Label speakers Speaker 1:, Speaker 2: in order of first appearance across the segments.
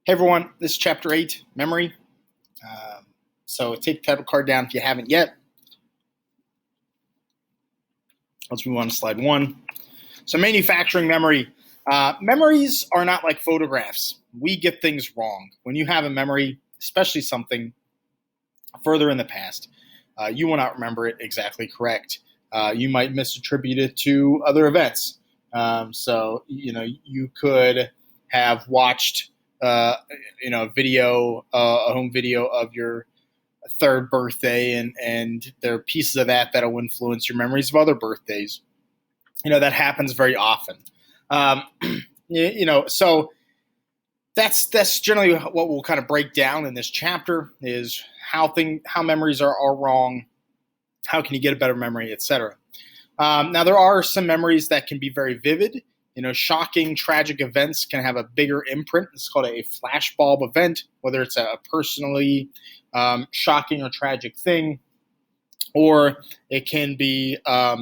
Speaker 1: Hey everyone, this is Chapter 8, Memory. So take the title card down if you haven't yet. Let's move on to slide 1. So manufacturing memory. Memories are not like photographs. We get things wrong. When you have a memory, especially something further in the past, you will not remember it exactly correct. You might misattribute it to other events. You could have watched a home video of your third birthday, and there are pieces of that'll influence your memories of other birthdays. That happens very often. Um, so that's generally what we'll kind of break down in this chapter is how memories are wrong, how can you get a better memory, etc. Now, there are some memories that can be very vivid. Shocking, tragic events can have a bigger imprint. It's called a flashbulb event, whether it's a personally shocking or tragic thing, or it can be, a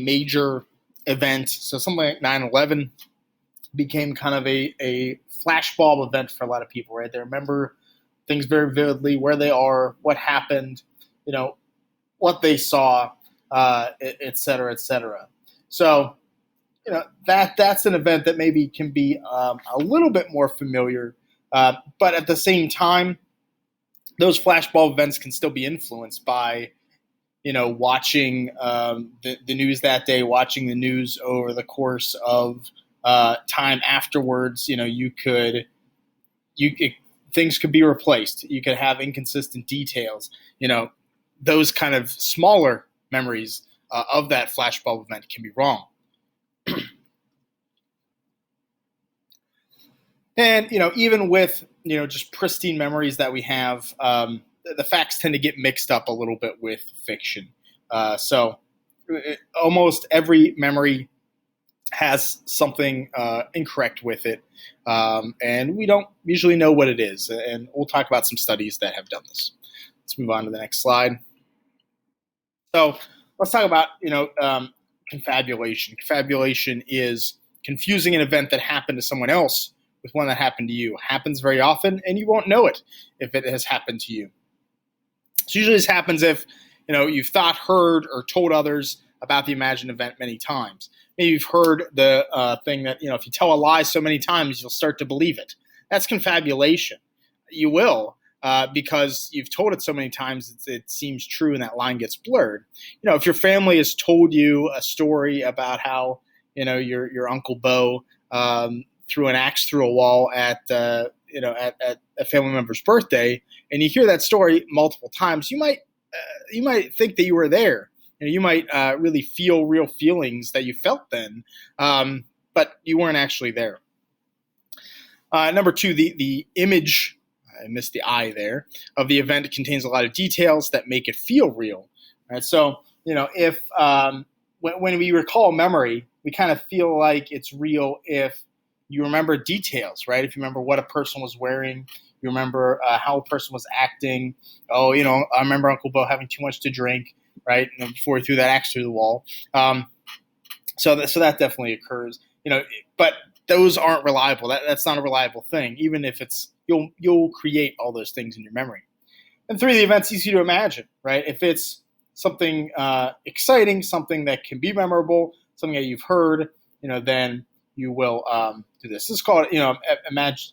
Speaker 1: major event. So something like 9/11 became kind of a flashbulb event for a lot of people, right? They remember things very vividly, where they are, what happened, what they saw, et cetera, et cetera. So, that's an event that maybe can be a little bit more familiar, but at the same time, those flashbulb events can still be influenced by, watching the news that day, watching the news over the course of time afterwards. Things could be replaced. You could have inconsistent details. Those kind of smaller memories of that flashbulb event can be wrong. And even with just pristine memories that we have, the facts tend to get mixed up a little bit with fiction. So almost every memory has something incorrect with it, and we don't usually know what it is. And we'll talk about some studies that have done this. Let's move on to the next slide. So let's talk about confabulation. Confabulation is confusing an event that happened to someone else with one that happened to you. It happens very often, and you won't know it if it has happened to you. So usually this happens if you've thought, heard, or told others about the imagined event many times. Maybe you've heard the thing that if you tell a lie so many times, you'll start to believe it. That's confabulation. You will. Because you've told it so many times, it seems true, and that line gets blurred. If your family has told you a story about how your Uncle Bo threw an axe through a wall at a family member's birthday, and you hear that story multiple times, you might think that you were there. You might really feel real feelings that you felt then, but you weren't actually there. Number 2, the image. I missed the I there, of the event contains a lot of details that make it feel real. Right? So, if when we recall memory, we kind of feel like it's real if you remember details, right? If you remember what a person was wearing, you remember how a person was acting. Oh, I remember Uncle Bo having too much to drink, right? Before he threw that axe through the wall. So that definitely occurs. But those aren't reliable. That's not a reliable thing, even if it's you'll create all those things in your memory. And 3, the event's easy to imagine, right? If it's something exciting, something that can be memorable, something that you've heard, then you will do this. This is called,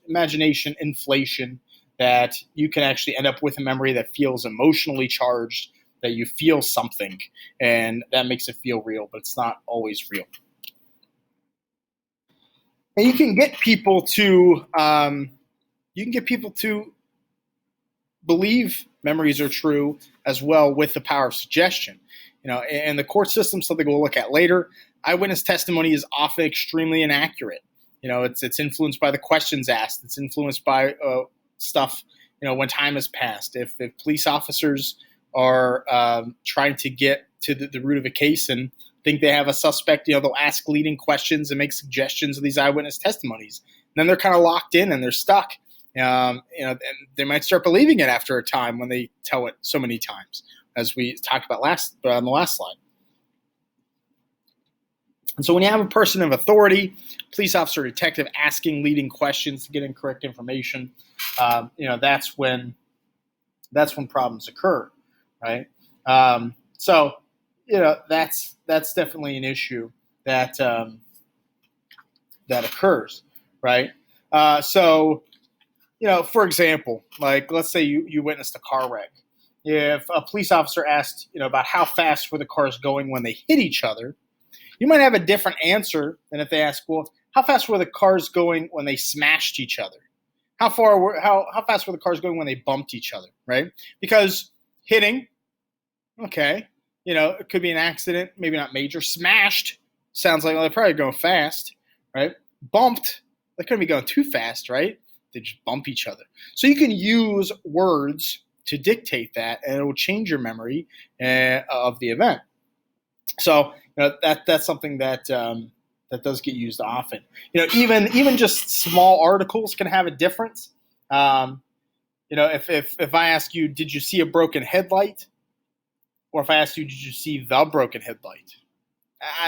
Speaker 1: imagination inflation, that you can actually end up with a memory that feels emotionally charged, that you feel something, and that makes it feel real, but it's not always real. And you can get people to believe memories are true as well with the power of suggestion. In the court system, something we'll look at later, eyewitness testimony is often extremely inaccurate. It's influenced by the questions asked. It's influenced by stuff, when time has passed. If police officers are trying to get to the root of a case and think they have a suspect, they'll ask leading questions and make suggestions of these eyewitness testimonies. And then they're kind of locked in and they're stuck. And they might start believing it after a time when they tell it so many times, as we talked about on the last slide. And so when you have a person of authority, police officer, detective, asking leading questions to get incorrect information, that's when problems occur, right? So that's definitely an issue that that occurs, right? So for example, like let's say you witnessed a car wreck. If a police officer asked about how fast were the cars going when they hit each other, you might have a different answer than if they ask, well, how fast were the cars going when they smashed each other? How fast were the cars going when they bumped each other, right? Because hitting, okay, it could be an accident, maybe not major. Smashed sounds like, well, they're probably going fast, right? Bumped, they couldn't be going too fast, right? They just bump each other. So you can use words to dictate that, and it will change your memory of the event. So that's something that that does get used often. Even just small articles can have a difference. If I ask you, did you see a broken headlight? Or if I asked you, did you see the broken headlight?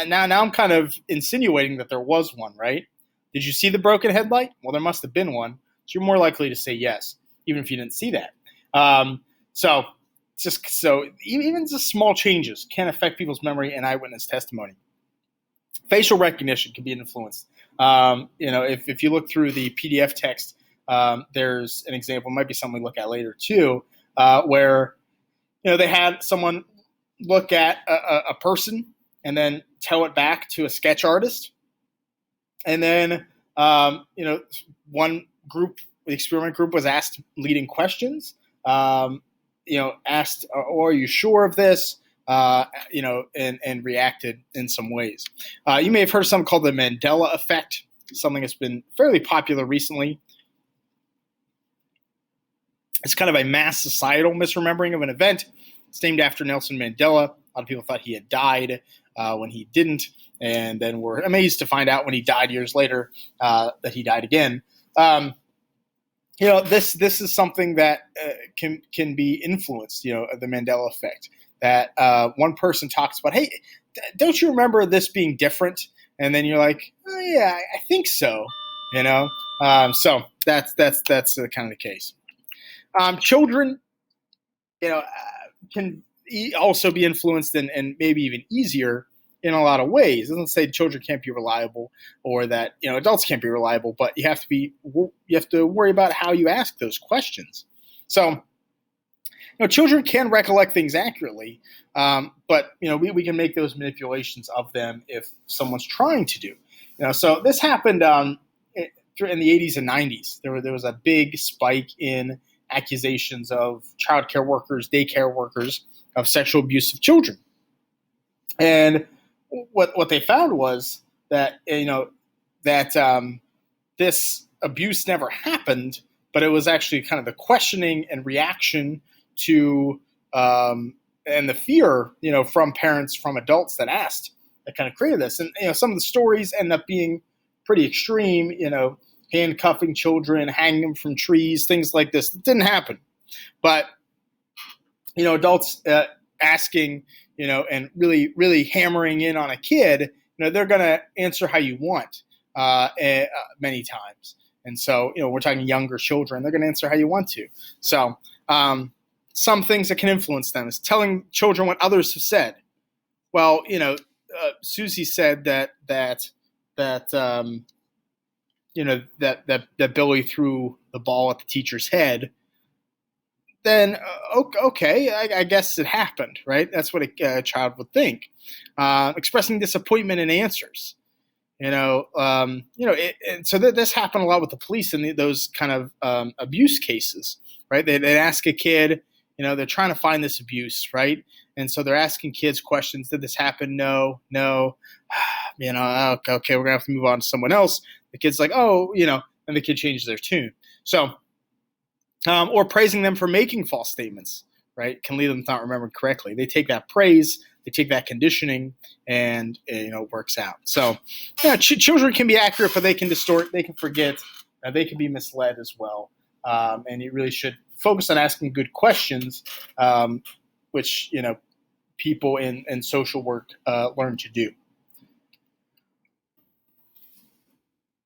Speaker 1: Now I'm kind of insinuating that there was one, right? Did you see the broken headlight? Well, there must have been one. So you're more likely to say yes, even if you didn't see that. So even just small changes can affect people's memory and eyewitness testimony. Facial recognition can be influenced. If you look through the PDF text, there's an example, might be something we look at later too, where they had someone look at a person and then tell it back to a sketch artist, and then one group, the experiment group, was asked leading questions. Asked, "Oh, are you sure of this?" And reacted in some ways. You may have heard of something called the Mandela effect, something that's been fairly popular recently. It's kind of a mass societal misremembering of an event. It's named after Nelson Mandela. A lot of people thought he had died when he didn't, and then were amazed to find out when he died years later that he died again. This is something that can be influenced. The Mandela effect. That one person talks about, hey, don't you remember this being different? And then you're like, oh, yeah, I think so. So that's kind of the case. Children, can also be influenced and maybe even easier in a lot of ways. It doesn't say children can't be reliable or that adults can't be reliable, but you have to worry about how you ask those questions. So children can recollect things accurately, but we can make those manipulations of them if someone's trying to do. So this happened in the 80s and 90s. There was a big spike in accusations of child care workers, daycare workers, of sexual abuse of children. And what they found was that this abuse never happened, but it was actually kind of the questioning and reaction to and the fear from parents, from adults that asked, that kind of created this. And some of the stories end up being pretty extreme. Handcuffing children, hanging them from trees, things like this. It didn't happen, but adults asking, and really, really hammering in on a kid, they're going to answer how you want many times. And so, we're talking younger children, they're going to answer how you want to. So some things that can influence them is telling children what others have said. Well, Susie said that Billy threw the ball at the teacher's head. Then okay, I guess it happened, right? That's what a child would think. Expressing disappointment in answers, so this happened a lot with the police in those kind of abuse cases, right? They'd ask a kid, they're trying to find this abuse, right? And so they're asking kids questions. Did this happen? No. Okay, we're gonna have to move on to someone else. The kid's like, oh, and the kid changes their tune. So. Or praising them for making false statements, right, can lead them to not remembering correctly. They take that praise, they take that conditioning, and it works out. So, children can be accurate, but they can distort, they can forget, they can be misled as well. And you really should focus on asking good questions, which people in social work learn to do.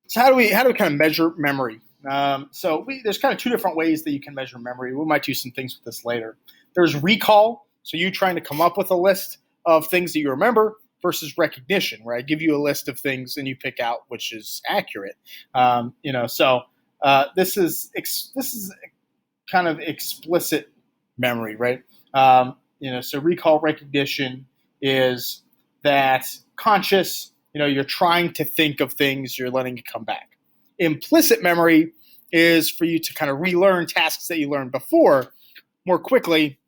Speaker 1: So how do we kind of measure memory? There's kind of two different ways that you can measure memory. We might do some things with this later. There's recall, so you trying to come up with a list of things that you remember, versus recognition, where I give you a list of things and you pick out which is accurate. This is kind of explicit memory, right? So recall, recognition is that conscious. You're trying to think of things, you're letting it come back. Implicit memory is for you to kind of relearn tasks that you learned before more quickly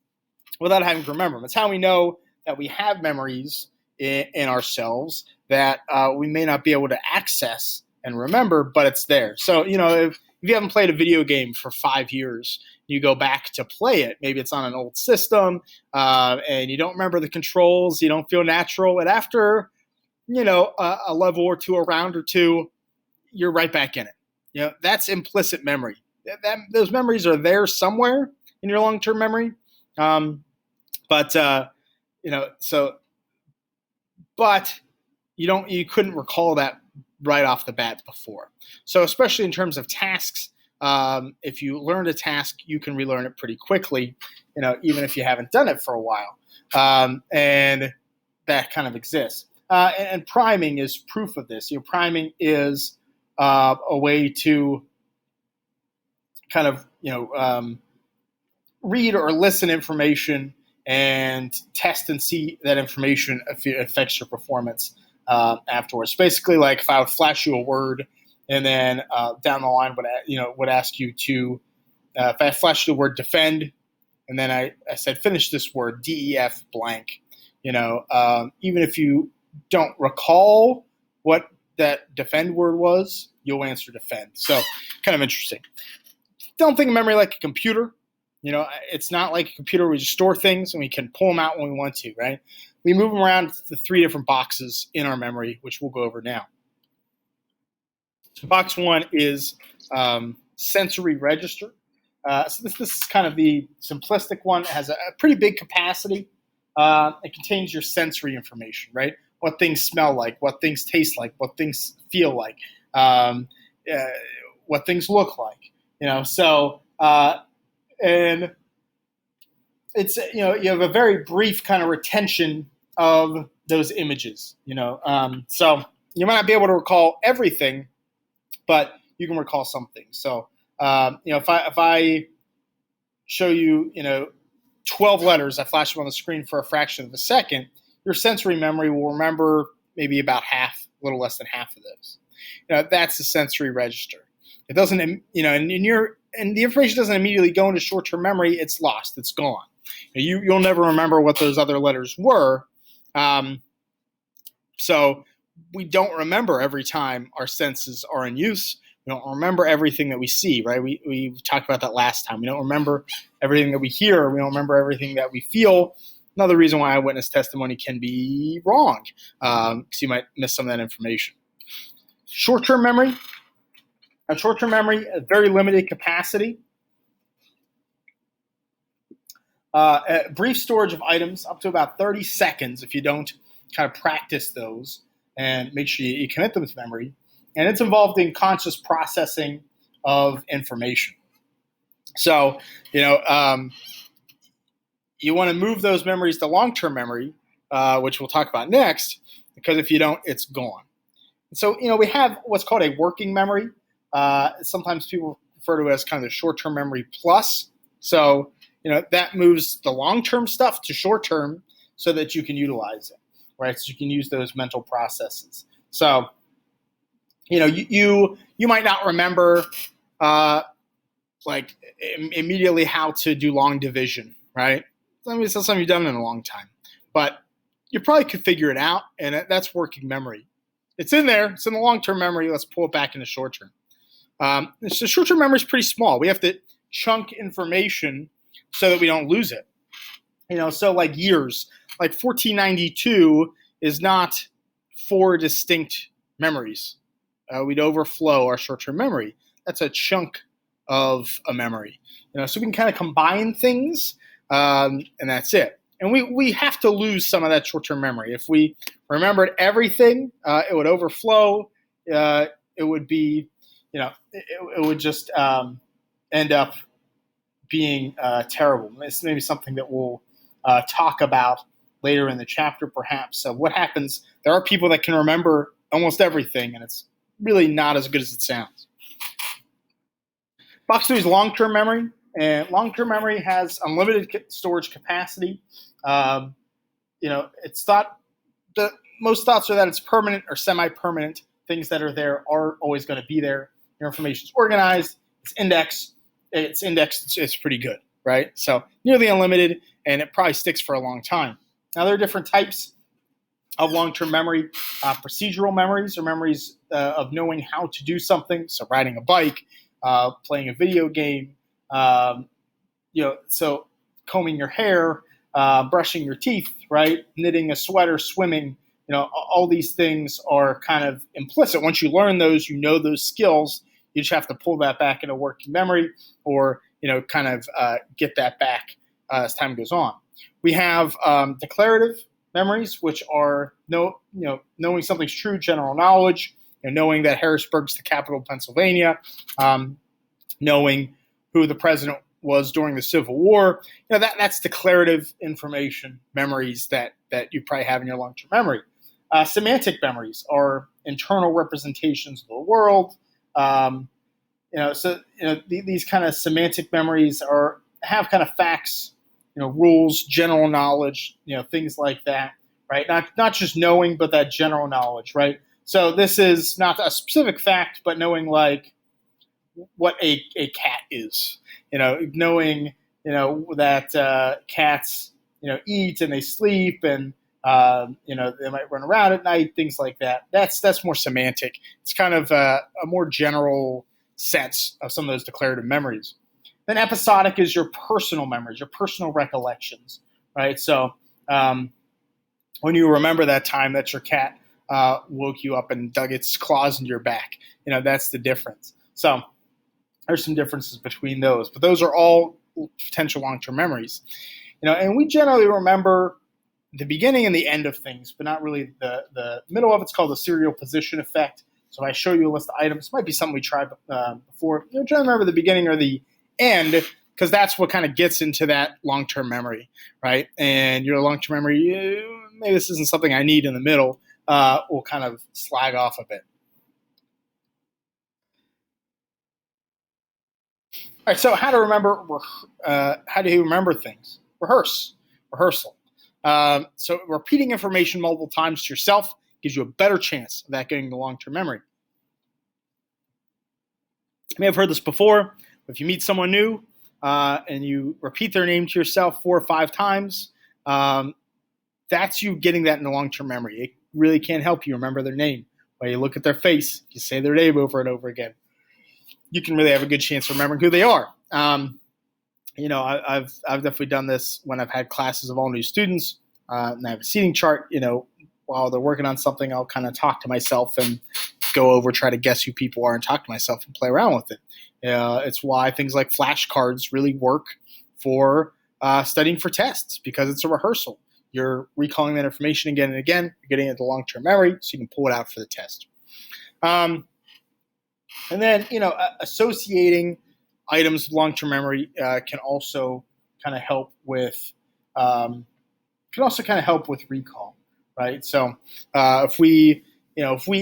Speaker 1: without having to remember them. It's how we know that we have memories in ourselves that we may not be able to access and remember, but it's there. So, if you haven't played a video game for 5 years, you go back to play it. Maybe it's on an old system, and you don't remember the controls, you don't feel natural, and after a level or two, a round or two, you're right back in it. That's implicit memory. Those memories are there somewhere in your long-term memory, but you couldn't recall that right off the bat before. So especially in terms of tasks, if you learned a task, you can relearn it pretty quickly, even if you haven't done it for a while, and that kind of exists. And priming is proof of this. Priming is a way to kind of read or listen information and test and see that information if it affects your performance afterwards. Basically, like if I would flash you a word and then down the line would ask you to if I flashed the word defend and then I said finish this word DEF blank. Even if you don't recall what that defend word was, you'll answer defend. So kind of interesting. Don't think of memory like a computer. It's not like a computer where we just store things and we can pull them out when we want to, right? We move them around to 3 different boxes in our memory, which we'll go over now. So box 1 is sensory register. So this is kind of the simplistic one. It has a pretty big capacity. It contains your sensory information, right? What things smell like, what things taste like, what things feel like, what things look like. And it's you have a very brief kind of retention of those images. So you might not be able to recall everything, but you can recall something. So if I show you 12 letters, I flash them on the screen for a fraction of a second, your sensory memory will remember maybe about half, a little less than half of those. That's the sensory register. It doesn't, and the information doesn't immediately go into short-term memory. It's lost. It's gone. You'll never remember what those other letters were. So we don't remember every time our senses are in use. We don't remember everything that we see, right? We talked about that last time. We don't remember everything that we hear. We don't remember everything that we feel. Another reason why eyewitness testimony can be wrong, because you might miss some of that information. Short-term memory. Short-term memory, a very limited capacity. Brief storage of items, up to about 30 seconds if you don't kind of practice those and make sure you commit them to memory. And it's involved in conscious processing of information. So, you want to move those memories to long-term memory, which we'll talk about next, because if you don't, it's gone. So, we have what's called a working memory. Sometimes people refer to it as kind of the short-term memory plus. So, that moves the long-term stuff to short-term so that you can utilize it, right? So you can use those mental processes. So, you might not remember immediately how to do long division, right? It's not something you've done in a long time, but you probably could figure it out, and that's working memory. It's in there. It's in the long-term memory. Let's pull it back into short-term. So short-term memory is pretty small. We have to chunk information so that we don't lose it. So like years, like 1492 is not 4 distinct memories. We'd overflow our short-term memory. That's a chunk of a memory. So we can kind of combine things, and that's it. And we have to lose some of that short-term memory. If we remembered everything, it would overflow. it would be, it would just end up being terrible. It's maybe something that we'll talk about later in the chapter, perhaps. So what happens? There are people that can remember almost everything, and it's really not as good as it sounds. Box 2 is long-term memory, and long-term memory has unlimited storage capacity. It's thought the most thoughts are that it's permanent or semi-permanent. Things that are there are always going to be there. Your information is organized, it's indexed. It's pretty good, right? So nearly unlimited, and it probably sticks for a long time. Now, there are different types of long-term memory. Procedural memories are memories of knowing how to do something. So riding a bike, playing a video game, so combing your hair, brushing your teeth, right? Knitting a sweater, swimming. All these things are kind of implicit. Once you learn those, you know those skills. You just have to pull that back into working memory, or kind of get that back as time goes on. We have declarative memories, which are knowing something's true, general knowledge, knowing that Harrisburg's the capital of Pennsylvania, knowing who the president was during the Civil War. That's declarative information, memories that you probably have in your long-term memory. Semantic memories are internal representations of the world. These kind of semantic memories have kind of facts, rules, general knowledge, things like that, right? Not just knowing, but that general knowledge, right? So this is not a specific fact, but knowing like what a cat is, knowing, that cats, eat and they sleep, and they might run around at night, things like that. That's more semantic. It's kind of a more general sense of some of those declarative memories. Then episodic is your personal memories, your personal recollections, right? So when you remember that time that your cat woke you up and dug its claws into your back, that's the difference. So there's some differences between those, but those are all potential long-term memories. And we generally remember the beginning and the end of things, but not really the middle of. It's called the serial position effect. So if I show you a list of items, it might be something we tried before. Try to remember the beginning or the end, because that's what kind of gets into that long-term memory, right? And your long-term memory, maybe this isn't something I need in the middle, will kind of slag off a bit. All right, so how to remember? How do you remember things? Rehearsal. So repeating information multiple times to yourself gives you a better chance of that getting the long-term memory. You may have heard this before. If you meet someone new and you repeat their name to yourself 4 or 5 times, that's you getting that in the long-term memory. It really can help you remember their name. When you look at their face, you say their name over and over again, you can really have a good chance of remembering who they are. I've definitely done this when I've had classes of all new students, and I have a seating chart. While they're working on something, I'll kind of talk to myself and go over, try to guess who people are, and talk to myself and play around with it. It's why things like flashcards really work for studying for tests, because it's a rehearsal. You're recalling that information again and again. You're getting it into long-term memory, so you can pull it out for the test. And then, associating items with long-term memory can also kind of help with recall, right? So if we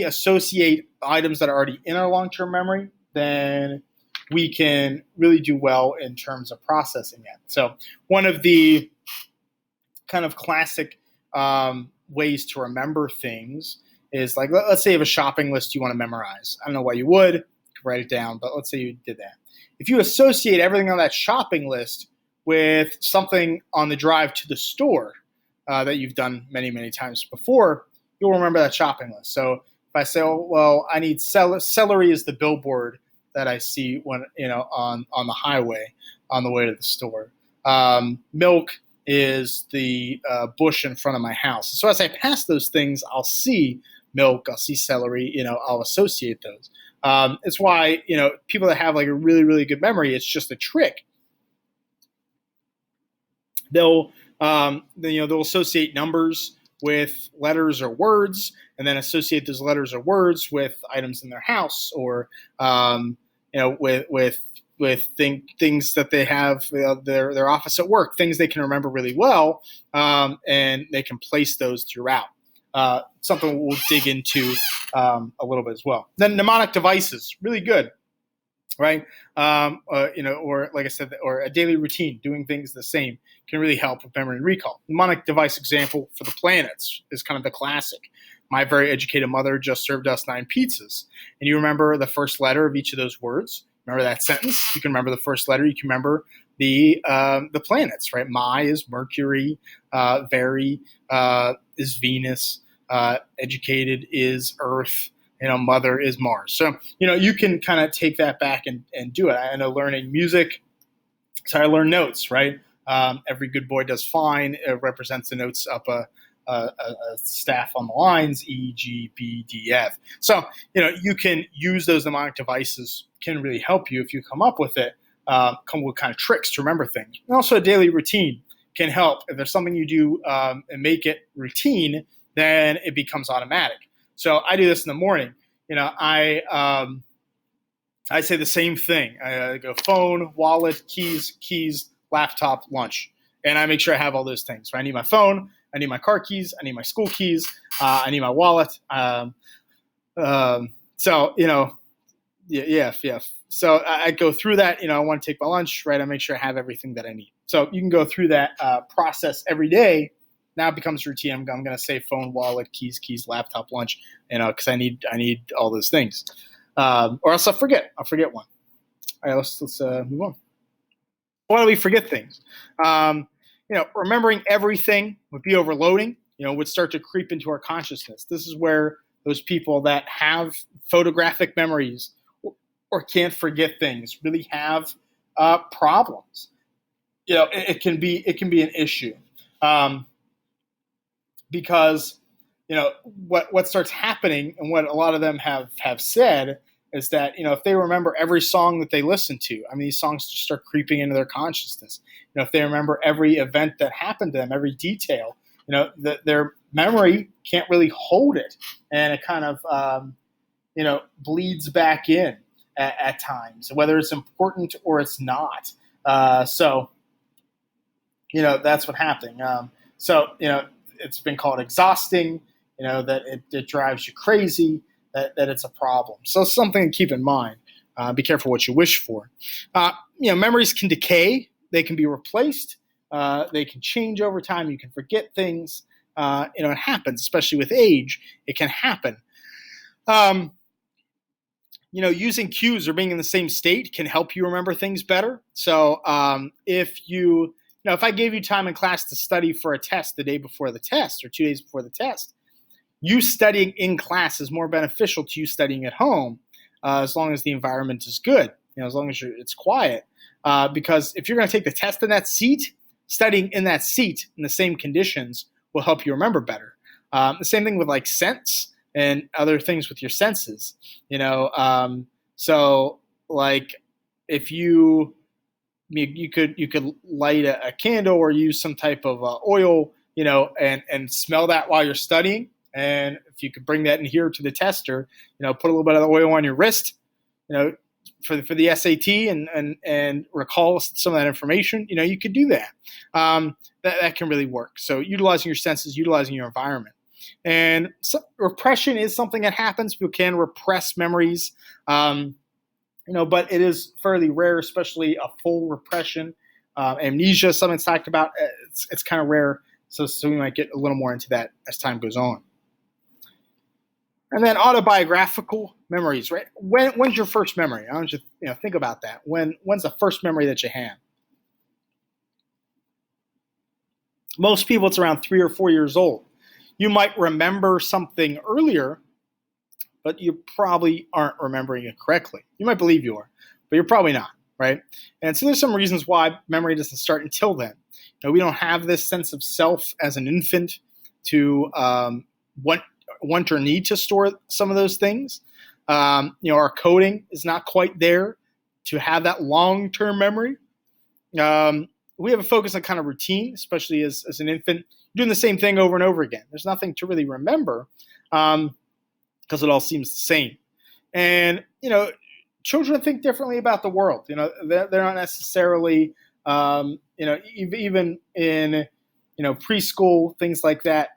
Speaker 1: associate items that are already in our long-term memory, then we can really do well in terms of processing it. So one of the kind of classic ways to remember things is, like, let's say you have a shopping list you want to memorize. I don't know why you would. You could write it down, but let's say you did that. If you associate everything on that shopping list with something on the drive to the store that you've done many, many times before, you'll remember that shopping list. So if I say, oh, well, I need celery is the billboard that I see when on the highway on the way to the store. Milk is the bush in front of my house. So as I pass those things, I'll see milk, I'll see celery, I'll associate those. It's why, people that have like a really, really good memory, it's just a trick. They'll associate numbers with letters or words. and then associate those letters or words with items in their house, or things that they have, their office at work, things they can remember really well, and they can place those throughout. Something we'll dig into a little bit as well. Then mnemonic devices, really good, right? Or like I said, or a daily routine, doing things the same, can really help with memory and recall. Mnemonic device example for the planets is kind of the classic. My very educated mother just served us 9 pizzas. And you remember the first letter of each of those words. Remember that sentence? You can remember the first letter. You can remember the planets, right? My is Mercury. Very is Venus. Educated is Earth. Mother is Mars. So, you can kind of take that back and do it. I know learning music, so I learn notes, right? Every good boy does fine. It represents the notes up a staff on the lines, E, G, B, D, F. So, you can use those mnemonic devices, can really help you if you come up with it, come with kind of tricks to remember things. And also a daily routine can help. If there's something you do and make it routine, then it becomes automatic. So I do this in the morning. I say the same thing. I go phone, wallet, keys, laptop, lunch. And I make sure I have all those things. Right? I need my phone. I need my car keys. I need my school keys. I need my wallet. Yeah. So I go through that. I want to take my lunch, right? I make sure I have everything that I need. So you can go through that process every day. Now it becomes routine. I'm going to say phone, wallet, keys, laptop, lunch, because I need all those things, or else I'll forget. I'll forget one. All right, let's move on. Why do we forget things? Remembering everything would be overloading. Would start to creep into our consciousness. This is where those people that have photographic memories or can't forget things really have problems. It can be an issue. Because what starts happening, and what a lot of them have said, is that if they remember every song that they listen to, these songs just start creeping into their consciousness. If they remember every event that happened to them, every detail, their memory can't really hold it, and it kind of bleeds back in at times, whether it's important or it's not. So that's what happening. It's been called exhausting, that it drives you crazy, that it's a problem. So something to keep in mind. Be careful what you wish for. Memories can decay. They can be replaced. They can change over time. You can forget things. It happens, especially with age. It can happen. Using cues or being in the same state can help you remember things better. So if I gave you time in class to study for a test the day before the test or 2 days before the test, you studying in class is more beneficial to you studying at home, as long as the environment is good, as long as it's quiet. Because if you're going to take the test in that seat, studying in that seat in the same conditions will help you remember better. The same thing with like sense and other things with your senses. So like if you could light a candle or use some type of oil, and smell that while you're studying. And if you could bring that in here to the tester, put a little bit of the oil on your wrist, for the SAT and recall some of that information, you could do that. That can really work. So utilizing your senses, utilizing your environment. And repression is something that happens. People can repress memories. But it is fairly rare, especially a full repression. Amnesia, something that's talked about, it's kind of rare. So we might get a little more into that as time goes on. And then autobiographical memories, right? When's your first memory? I want you to think about that. When's the first memory that you have? Most people, it's around 3 or 4 years old. You might remember something earlier, but you probably aren't remembering it correctly. You might believe you are, but you're probably not, right? And so there's some reasons why memory doesn't start until then. We don't have this sense of self as an infant to want or need to store some of those things. Our coding is not quite there to have that long-term memory. We have a focus on kind of routine, especially as an infant, doing the same thing over and over again. There's nothing to really remember. because it all seems the same. And, children think differently about the world. They're not necessarily, even in, preschool, things like that,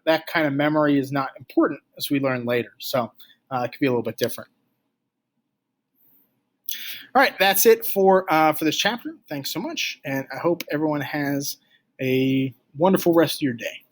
Speaker 1: that kind of memory is not important, as we learn later. So it could be a little bit different. All right, that's it for this chapter. Thanks so much, and I hope everyone has a wonderful rest of your day.